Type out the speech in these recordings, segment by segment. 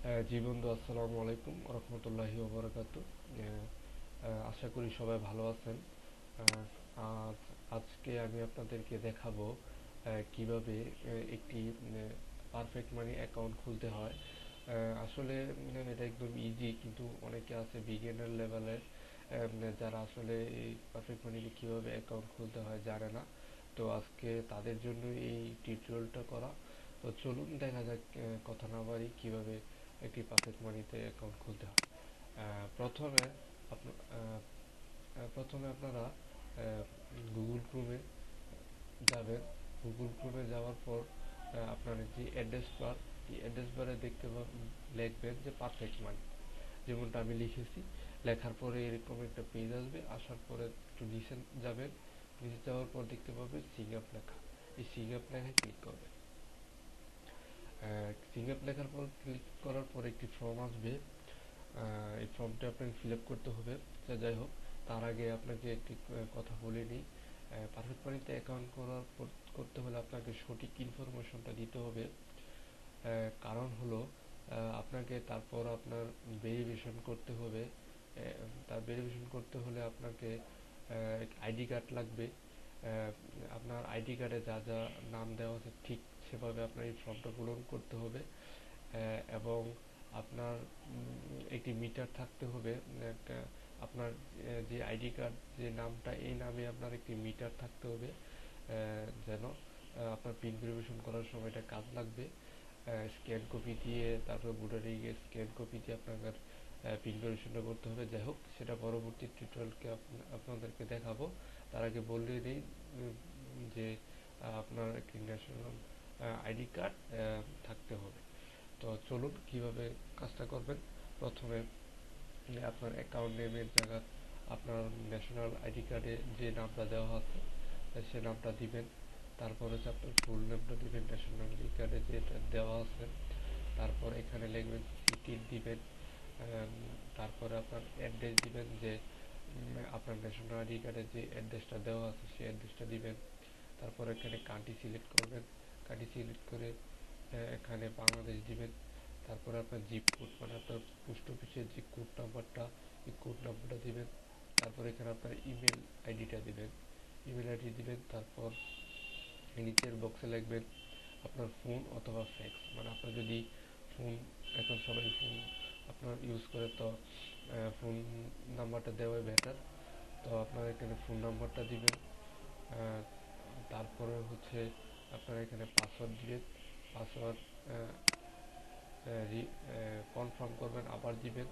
জি বন্ধু, আসসালামু আলাইকুম রহমতুল্লাহি ওবরাকাতু। আশা করি সবাই ভালো আছেন। আহ, আজ আজকে আমি আপনাদেরকে দেখাবো কিভাবে একটি পারফেক্ট মানি অ্যাকাউন্ট খুলতে হয়। আসলে এটা একদম ইজি, কিন্তু অনেকে আছে বিগিনার লেভেলের যারা আসলে এই পারফেক্ট মানি কিভাবে অ্যাকাউন্ট খুলতে হয় জানে না। তো আজকে তাদের জন্য এই টিউটোরিয়ালটা করা। তো চলুন দেখা যাক, কথা না বাড়ি, কিভাবে একটি পারফেক্ট মানিতে অ্যাকাউন্ট খুলতে হয়। আহ, প্রথমে আপনা- আহ, প্রথমে আপনারা গুগল ক্রোমে যাবেন। গুগল ক্রোমে যাওয়ার পর আপনার যে অ্যাড্রেস বার, এই অ্যাড্রেস বারে লিখবেন যে পারফেক্ট মানি, যেমনটা আমি লিখেছি। লেখার পরে এরকম একটা পেজ আসবে, আসার পরে একটু নিচে যাবেন। নিচে যাওয়ার পর দেখতে পাবেন সিং আপ লেখা। এই সিং আপ লেখায় ক্লিক করবেন। সিং আপ লেখার পর ক্লিক করার পর একটি ফর্ম আসবে। এই ফর্মটা আপনাকে ফিল আপ করতে হবে। যাই হোক, তার আগে আপনাকে একটি কথা বলে নিই। পারফেক্ট মানিতে অ্যাকাউন্ট করতে হলে আপনাকে সঠিক ইনফরমেশনটা দিতে হবে। কারণ হলো, আপনাকে তারপর আপনার ভেরিফিকেশন করতে হবে। তার ভেরিফিকেশন করতে হলে আপনাকে আইডি কার্ড লাগবে। আপনার আইডি কার্ডে যা যা নাম দেওয়া আছে ঠিক সেভাবে আপনার এই ফর্মটা পূরণ করতে হবে। এবং আপনার একটি মিটার থাকতে হবে। একটা আপনার যে আইডি কার্ড, যে নামটা, এই নামে আপনার একটি মিটার থাকতে হবে, যেন আপনার পিন ভেরিফিকেশন করার সময় এটা কাজ লাগবে। স্ক্যান কপি দিয়ে, তারপর ভোটার গিয়ে স্ক্যান কপি দিয়ে আপনাদের পিন ভেরিফিকেশনটা করতে হবে। যাই হোক, সেটা পরবর্তী টিউটোরিয়ালকে আপনাদেরকে দেখাবো। তার আগে বলে দিই যে আপনার একটি ন্যাশনাল আইডি কার্ড থাকতে হবে। তো চলুন কিভাবে কাজটা করবেন। প্রথমে আপনার অ্যাকাউন্ট নেমের জায়গা আপনার ন্যাশনাল আইডি কার্ডে যে নামটা দেওয়া আছে সে নামটা দিবেন। তারপর হচ্ছে আপনার ফুল নেমটা দিবেন ন্যাশনাল আইডি কার্ডে যেটা দেওয়া আছে। তারপর এখানে লিখবেন সিটি দিবেন। তারপরে আপনার অ্যাড্রেস দিবেন, যে আপনার ন্যাশনাল আইডি কার্ডে যে অ্যাড্রেসটা দেওয়া আছে সেই অ্যাড্রেসটা দিবেন। তারপর এখানে কান্ট্রি সিলেক্ট করবেন। কান্ট্রি সিলেক্ট করে এখানে বাংলাদেশ দিবেন। তারপরে আপনার জিপ কোড, মানে আপনার পোস্ট অফিসের যে কোড নাম্বারটা, এই কোড নাম্বারটা দিবেন। তারপর এখানে আপনার ইমেল আইডিটা দিবেন। ইমেল আইডি দিবেন। তারপর নিচের বক্সে লিখবেন আপনার ফোন অথবা ফ্যাক্স, মানে আপনার যদি ফোন, এখন সবাই ফোন আপনার ইউজ করে, তো ফোন নাম্বারটা দেওয়াই বেটার। তো আপনার এখানে ফোন নাম্বারটা দিবেন। আহ, তারপরে হচ্ছে আপনার এখানে পাসওয়ার্ড দিবেন। পাসওয়ার্ড কনফার্ম করবেন, আবার দিবেন।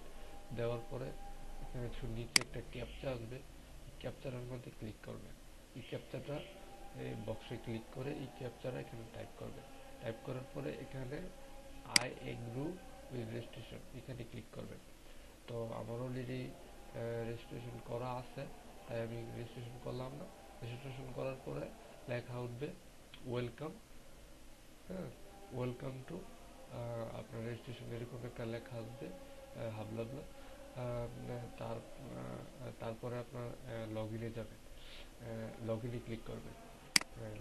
দেওয়ার পরে এখানে নিচে একটা ক্যাপচা আসবে, ক্যাপচারের মধ্যে ক্লিক করবেন। এই ক্যাপচাটা এই বক্সে ক্লিক করে এই ক্যাপচাটা এখানে টাইপ করবেন। টাইপ করার পরে এখানে আই এগ্রু উইথ রেজিস্ট্রেশন এখানে ক্লিক করবেন। তো আমার অলরেডি রেজিস্ট্রেশন করা আছে, তাই আমি রেজিস্ট্রেশন করলাম না। রেজিস্ট্রেশন করার পরে লেখা উঠবে ওয়েলকাম। হ্যাঁ, ওয়েলকাম টু আপনার রেজিস্ট্রেশন, এরকম একটা লেখা আসবে হাবলাবলা। তার তারপরে আপনার লগ ইনে যাবেন। লগ ইনে ক্লিক করবেন।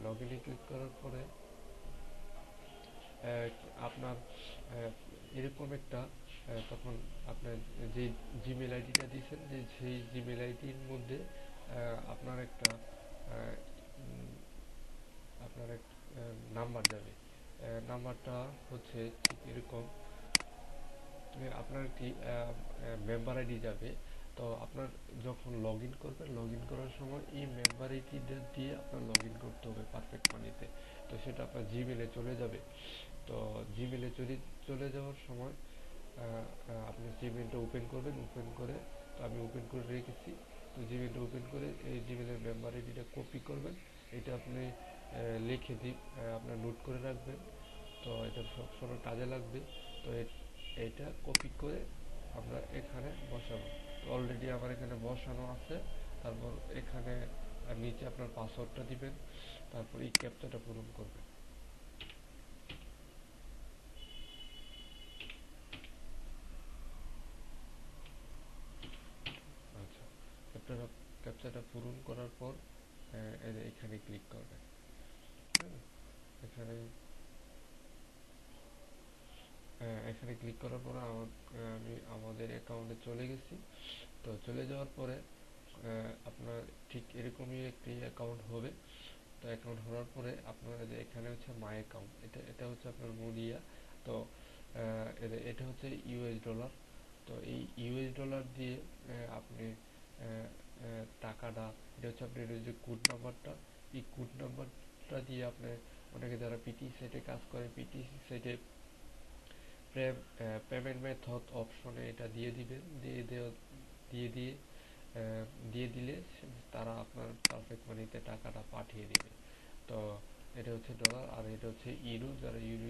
লগ ইনে ক্লিক করার পরে আপনার এরকম একটা তখন আপনার যে জিমেল আইডিটা দিয়েছেন, যে সেই জিমেল আইডির মধ্যে আপনার একটা আহ, উম, আপনার এক নাম্বার যাবে। নাম্বারটা হচ্ছে ঠিক এরকম, আপনার একটি মেম্বার আইডি যাবে। তো আপনার যখন লগ ইন করবেন, লগ ইন করার সময় এই মেম্বার আইডি দিয়ে আপনার লগ ইন করতে হবে পারফেক্ট মানিতে। তো সেটা আপনার জিমেলে চলে যাবে। তো জিমেলে চলে যাওয়ার সময় আপনি জিমেলটা ওপেন করবেন। ওপেন করে, তো আমি ওপেন করে রেখেছি। তো জিমেলটা ওপেন করে এই জিমেলের মেম্বার আইডিটা কপি করবেন। এটা আপনি লিখে দিন, আপনার নোট করে রাখবেন। তো এটা সবসময় কাজে লাগবে। তো এটা কপি করে আমরা এখানে বসাবো। তো অলরেডি আমার এখানে বসানো আছে। তারপর এখানে নিচে আপনার পাসওয়ার্ডটা দিবেন। তারপর এই ক্যাপচাটা পূরণ করবেন। আচ্ছা, ক্যাপচাটা ক্যাপচাটা পূরণ করার পর এই যে এখানে ক্লিক করবেন। হ্যাঁ, এখানে এখানে ক্লিক করার পরে আমি আমাদের অ্যাকাউন্টে চলে গেছি। তো চলে যাওয়ার পরে আপনার ঠিক এরকমই একটি অ্যাকাউন্ট হবে। তো অ্যাকাউন্ট হওয়ার পরে আপনার যে এখানে হচ্ছে মাই অ্যাকাউন্ট, এটা হচ্ছে আপনার মুদিয়া। তো এটা হচ্ছে ইউএস ডলার। তো এই ইউএস ডলার দিয়ে আপনি আহ, টাকাটা, এটা হচ্ছে আপনার যে কোড নাম্বারটা, এই কোড নাম্বারটা দিয়ে আপনি অনেকে যারা পিটি সাইটে কাজ করে, পিটি সাইটে পেমেন্ট মেথড অপশনে এটা দিয়ে দিবেন। দিয়ে দিয়ে দিয়ে দিলে তারা আপনার পারফেক্ট মানিতে টাকাটা পাঠিয়ে দিবে। তো এটা হচ্ছে ডলার, আর এটা হচ্ছে ইউরো, যারা ইউরো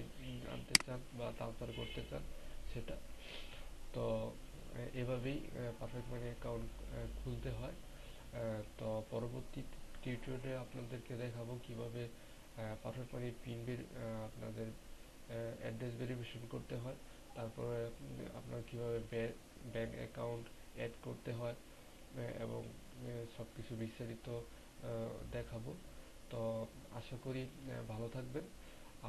আনতে চান বা ট্রান্সফার করতে চান সেটা। তো এভাবেই পারফেক্ট মানি অ্যাকাউন্ট খুলতে হয়। তো পরবর্তী টিউটোরিয়ালে আপনাদেরকে দেখাবো কিভাবে পারফেক্ট মানি পিন আপনাদের অ্যাড্রেস ভেরিফিকেশন করতে হয়। তারপরে আপনার কিভাবে ব্যাংক অ্যাকাউন্ট অ্যাড করতে হয়, এবং সব কিছু বিস্তারিত দেখাবো। তো আশা করি ভালো থাকবেন,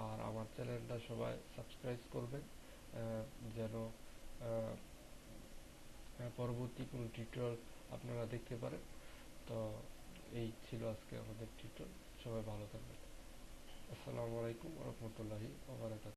আর আমার চ্যানেলটা সবাই সাবস্ক্রাইব করবেন, যেন আহ, পরবর্তী কোনো টিউটোরিয়াল আপনারা দেখতে পারেন। তো এই ছিল আজকে আমাদের টিউটোরিয়াল। সবাই ভালো থাকবেন। আসসালামু আলাইকুম ওয়া রাহমাতুল্লাহি ওয়া বারাকাতুহু।